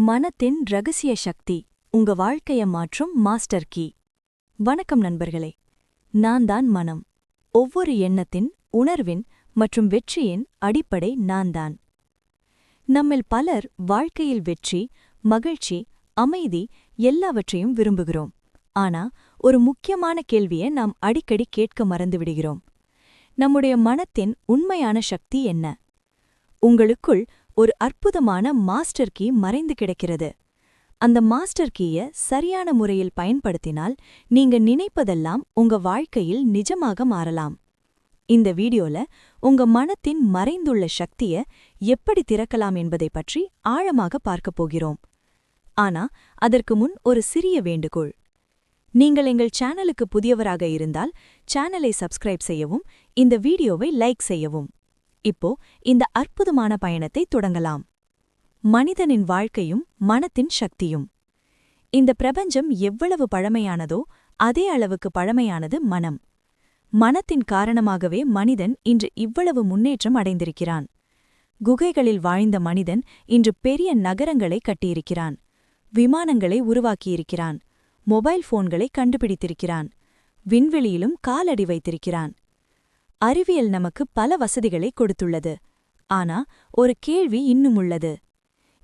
மனத்தின் ரகசிய சக்தி உங்க வாழ்க்கைய மாற்றும் மாஸ்டர் கீ. வணக்கம் நண்பர்களே, நான் தான் மனம். ஒவ்வொரு எண்ணத்தின், உணர்வின் மற்றும் வெற்றியின் அடிப்படை நான் தான். நம்மில் பலர் வாழ்க்கையில் வெற்றி, மகிழ்ச்சி, அமைதி எல்லாவற்றையும் விரும்புகிறோம். ஆனா ஒரு முக்கியமான கேள்வியை நாம் அடிக்கடி கேட்க மறந்துவிடுகிறோம். நம்முடைய மனத்தின் உண்மையான சக்தி என்ன? உங்களுக்குள் ஒரு அற்புதமான மாஸ்டர் கீ மறைந்து கிடக்கிறது. அந்த மாஸ்டர் கீயை சரியான முறையில் பயன்படுத்தினால் நீங்க நினைப்பதெல்லாம் உங்க வாழ்க்கையில் நிஜமாக மாறலாம். இந்த வீடியோல உங்க மனத்தின் மறைந்துள்ள சக்தியை எப்படி திறக்கலாம் என்பதை பற்றி ஆழமாக பார்க்கப் போகிறோம். ஆனா அதற்கு முன் ஒரு சிறிய வேண்டுகோள். நீங்கள் எங்கள் சேனலுக்கு புதியவராக இருந்தால் சேனலை சப்ஸ்கிரைப் செய்யவும், இந்த வீடியோவை லைக் செய்யவும். இப்போ இந்த அற்புதமான பயணத்தை தொடங்கலாம். மனிதனின் வாழ்க்கையும் மனத்தின் சக்தியும். இந்த பிரபஞ்சம் எவ்வளவு பழமையானதோ அதே அளவுக்கு பழமையானது மனம். மனத்தின் காரணமாகவே மனிதன் இன்று இவ்வளவு முன்னேற்றம் அடைந்திருக்கிறான். குகைகளில் வாழ்ந்த மனிதன் இன்று பெரிய நகரங்களை கட்டியிருக்கிறான். விமானங்களை உருவாக்கியிருக்கிறான். மொபைல் போன்களை கண்டுபிடித்திருக்கிறான். விண்வெளியிலும் காலடி வைத்திருக்கிறான். அறிவியல் நமக்கு பல வசதிகளை கொடுத்துள்ளது. ஆனா ஒரு கேள்வி இன்னும் உள்ளது.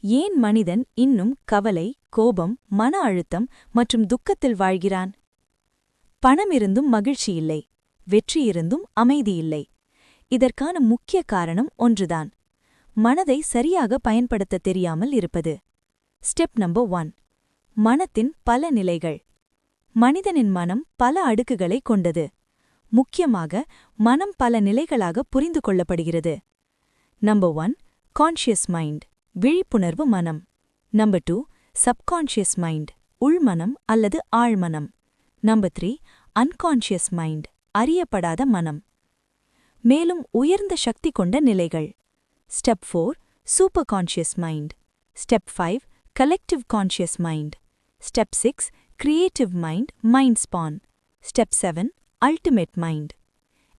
ஏன் மனிதன் இன்னும் கவலை, கோபம், மன அழுத்தம் மற்றும் துக்கத்தில் வாழ்கிறான்? பணம் இருந்தும் மகிழ்ச்சி இல்லை, வெற்றி இருந்தும் அமைதி இல்லை. இதற்கான முக்கிய காரணம் ஒன்றுதான்: மனதை சரியாக பயன்படுத்த தெரியாமல் இருப்பது. ஸ்டெப் நம்பர் 1: மனத்தின் பல நிலைகள். மனிதனின் மனம் பல அடுக்குகளை கொண்டது. முக்கியமாக மனம் பல நிலைகளாக புரிந்து கொள்ளப்படுகிறது. நம்பர் 1: கான்ஷியஸ் மைண்ட், விழிப்புணர்வு மனம். நம்பர் 2: சப்கான்ஷியஸ் மைண்ட், உள்மனம் அல்லது ஆழ்மனம். நம்பர் 3: அன்கான்ஷியஸ் மைண்ட், அறியப்படாத மனம். மேலும் உயர்ந்த சக்தி கொண்ட நிலைகள். Step 4: super conscious mind. Step 5: collective conscious mind. Step 6: creative mind, mind span. Step 7: ultimate mind.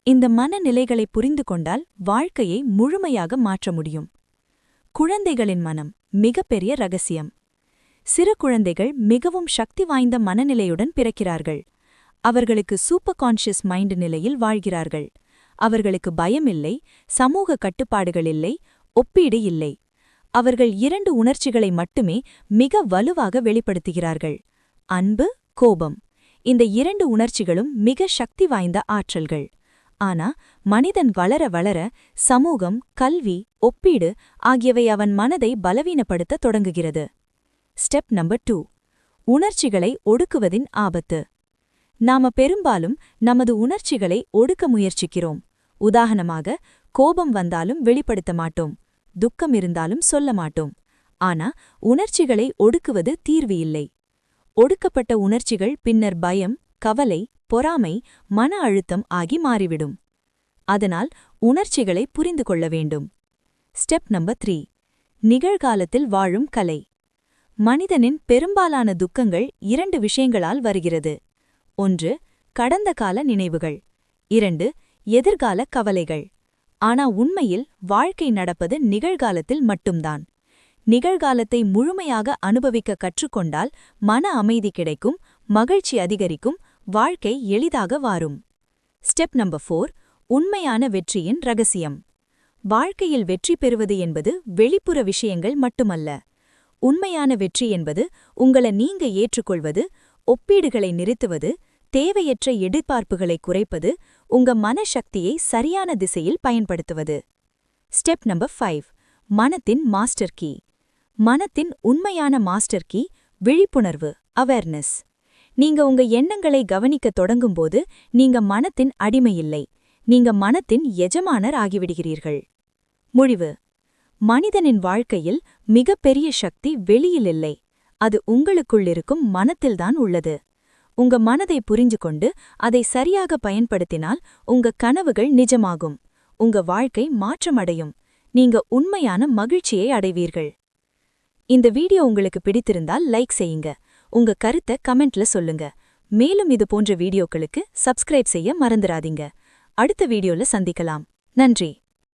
இந்த மனநிலைகளை புரிந்து கொண்டால் வாழ்க்கையை முழுமையாக மாற்ற முடியும். குழந்தைகளின் மனம் மிகப்பெரிய ரகசியம். சிறு குழந்தைகள் மிகவும் சக்தி வாய்ந்த மனநிலையுடன் பிறக்கிறார்கள். அவர்களுக்கு சூப்பர் கான்ஷியஸ் மைண்ட் நிலையில் வாழ்கிறார்கள். அவர்களுக்கு பயம் இல்லை, சமூக கட்டுப்பாடுகள் இல்லை, ஒப்பீடு இல்லை. அவர்கள் 2 உணர்ச்சிகளை மட்டுமே மிக வலுவாக வெளிப்படுத்துகிறார்கள்: அன்பு, கோபம். இந்த 2 உணர்ச்சிகளும் மிக சக்தி வாய்ந்த ஆற்றல்கள். ஆனா மனிதன் வளர வளர சமூகம், கல்வி, ஒப்பீடு ஆகியவை அவன் மனதை பலவீனப்படுத்த தொடங்குகிறது. ஸ்டெப் நம்பர் 2: உணர்ச்சிகளை ஒடுக்குவதின் ஆபத்து. நாம பெரும்பாலும் நமது உணர்ச்சிகளை ஒடுக்க முயற்சிக்கிறோம். உதாரணமாக, கோபம் வந்தாலும் வெளிப்படுத்த மாட்டோம், துக்கம் இருந்தாலும் சொல்ல மாட்டோம். ஆனா உணர்ச்சிகளை ஒடுக்குவது தீர்வு இல்லை. ஒடுக்கப்பட்ட உணர்ச்சிகள் பின்னர் பயம், கவலை, பொறாமை, மன அழுத்தம் ஆகி மாறிவிடும். அதனால் உணர்ச்சிகளை புரிந்து கொள்ள வேண்டும். ஸ்டெப் நம்பர் 3: நிகழ்காலத்தில் வாழும் கலை. மனிதனின் பெரும்பாலான துக்கங்கள் 2 விஷயங்களால் வருகிறது. 1: கடந்த கால நினைவுகள். 2: எதிர்கால கவலைகள். ஆனா உண்மையில் வாழ்க்கை நடப்பது நிகழ்காலத்தில் மட்டும்தான். நிகழ்காலத்தை முழுமையாக அனுபவிக்க கற்றுக்கொண்டால் மன அமைதி கிடைக்கும், மகிழ்ச்சி அதிகரிக்கும், வாழ்க்கை எளிதாக வாரும். ஸ்டெப் நம்பர் 4: உண்மையான வெற்றியின் ரகசியம். வாழ்க்கையில் வெற்றி பெறுவது என்பது வெளிப்புற விஷயங்கள் மட்டுமல்ல. உண்மையான வெற்றி என்பது உங்களை நீங்க ஏற்றுக்கொள்வது, ஒப்பீடுகளை நிறுத்துவது, தேவையற்ற எதிர்பார்ப்புகளை குறைப்பது, உங்க மனசக்தியை சரியான திசையில் பயன்படுத்துவது. ஸ்டெப் நம்பர் 5: மனத்தின் மாஸ்டர் கீ. மனத்தின் உண்மையான மாஸ்டர் கீ விழிப்புணர்வு, அவேர்னஸ். நீங்க உங்க எண்ணங்களை கவனிக்க தொடங்கும்போது நீங்க மனத்தின் அடிமையில்லை, நீங்க மனத்தின் எஜமானர் ஆகிவிடுகிறீர்கள். முடிவு: மனிதனின் வாழ்க்கையில் மிகப்பெரிய சக்தி வெளியில் இல்லை, அது உங்களுக்குள்ளிருக்கும் மனத்தில்தான் உள்ளது. உங்க மனதை புரிஞ்சு கொண்டு அதை சரியாக பயன்படுத்தினால் உங்க கனவுகள் நிஜமாகும், உங்க வாழ்க்கை மாற்றமடையும், நீங்க உண்மையான மகிழ்ச்சியை அடைவீர்கள். இந்த வீடியோ உங்களுக்கு பிடித்திருந்தால் லைக் செய்யுங்க, உங்க கருத்தை கமெண்ட்ல சொல்லுங்க. மேலும் இது போன்ற வீடியோக்களுக்கு சப்ஸ்கிரைப் செய்ய மறந்துடாதீங்க. அடுத்த வீடியோல சந்திக்கலாம். நன்றி.